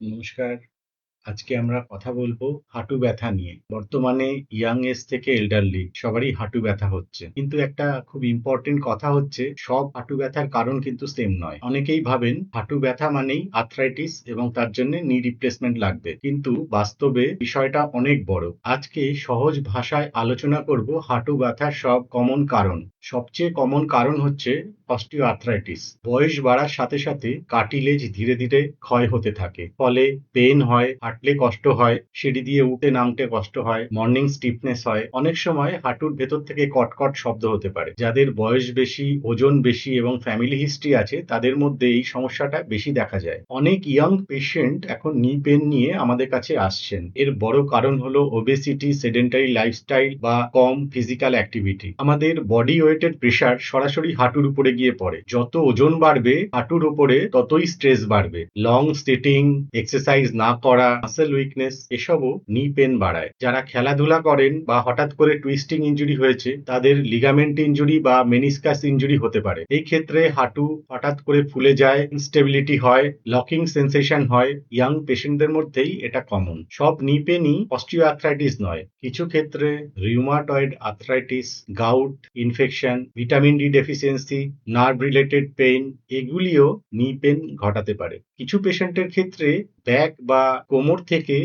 নমস্কার। আজকে আমরা কথা বলবো হাঁটু ব্যথা নিয়ে। বর্তমানে ইয়াং এজ থেকে এল্ডারলি সবারই হাঁটু ব্যথা হচ্ছে। কিন্তু একটা খুব ইম্পর্টেন্ট কথা হচ্ছে সব হাঁটু ব্যথার কারণ কিন্তু সেম নয়। অনেকেই ভাবেন হাঁটু ব্যথা মানেই আর্থ্রাইটিস এবং তার জন্য নি রিপ্লেসমেন্ট লাগবে। কিন্তু বাস্তবে বিষয়টা অনেক বড়। আজকে সহজ ভাষায় আলোচনা করব হাঁটু ব্যথার সব কমন কারণ। সবচেয়ে কমন কারণ হচ্ছে অস্টিও আর্থ্রাইটিস। বয়স বাড়ার সাথে সাথে কার্টিলেজ ধীরে ধীরে ক্ষয় হতে থাকে, ফলে পেন হয়, হাঁটলে কষ্ট হয়, সিঁড়ি দিয়ে উঠে নামতে কষ্ট হয়, মর্নিং স্টিফনেস হয়, অনেক সময় হাঁটুর ভেতর থেকে কটকট শব্দ হতে পারে। যাদের বয়স বেশি, ওজন বেশি এবং ফ্যামিলি হিস্ট্রি আছে তাদের মধ্যে এই সমস্যাটা বেশি দেখা যায়। অনেক ইয়াং পেশেন্ট এখন নি পেন নিয়ে আমাদের কাছে আসছেন। এর বড় কারণ হলো ওবেসিটি, সেডেন্টারি লাইফস্টাইল বা কম ফিজিক্যাল অ্যাক্টিভিটি। আমাদের বডি ওয়েটের প্রেশার সরাসরি হাঁটুর উপরে গিয়ে পড়ে। যত ওজন বাড়বে হাঁটুর উপরে ততই স্ট্রেস বাড়বে। লং সিটিং, এক্সারসাইজ না করা, মাসেল উইকনেস এসবও নি পেন বাড়ায়। যারা খেলাধুলা করেন বা হঠাৎ করে টুইস্টিং ইনজুরি হয়েছে তাদের লিগামেন্ট ইনজুরি বা মেনিসকাস ইনজুরি হতে পারে। এই ক্ষেত্রে হাঁটু হঠাৎ করে ফুলে যায়, ইনস্টেবিলিটি হয়, লকিং সেন্সেশন হয়। ইয়াং পেশেন্টদের মধ্যেই এটা কমন। সব নি পেনই অস্টিও আর্থ্রাইটিস নয়। কিছু ক্ষেত্রে rheumatoid arthritis, gout infection, vitamin D deficiency, nerve related pain এগুলিও নি পেন ঘটাতে পারে। কিছু পেশেন্টের ক্ষেত্রে ব্যাক বা কোমর থেকে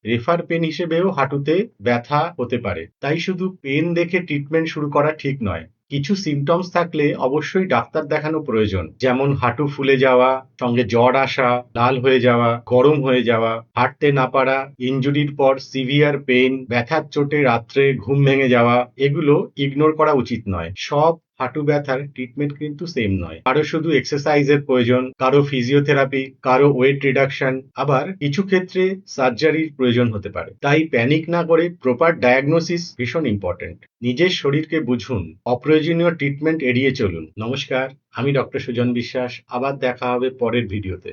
রেফার পেন হিসেবেও হাঁটুতে ব্যথা হতে পারে। তাই শুধু পেন দেখে ট্রিটমেন্ট শুরু করা ঠিক নয়। কিছু সিমটমস থাকলে অবশ্যই ডাক্তার দেখানো প্রয়োজন, যেমন হাঁটু ফুলে যাওয়া, সঙ্গে জ্বর আসা, লাল হয়ে যাওয়া, গরম হয়ে যাওয়া, হাঁটতে না পারা, ইনজুরির পর সিভিয়ার পেন, ব্যথার চোটে রাত্রে ঘুম ভেঙে যাওয়া, এগুলো ইগনোর করা উচিত নয়। সব হাঁটু ব্যথার ট্রিটমেন্ট কিন্তু সেম নয়। কারো শুধু এক্সারসাইজের প্রয়োজন, কারো ফিজিওথেরাপি, কারো ওয়েট রিডাকশন, আবার কিছু ক্ষেত্রে সার্জারির প্রয়োজন হতে পারে। তাই প্যানিক না করে প্রপার ডায়াগনোসিস ভীষণ ইম্পর্টেন্ট। নিজের শরীরকে বুঝুন, অপ্রয়োজনীয় ট্রিটমেন্ট এড়িয়ে চলুন। নমস্কার, আমি ডক্টর সুজন বিশ্বাস। আবার দেখা হবে পরের ভিডিওতে।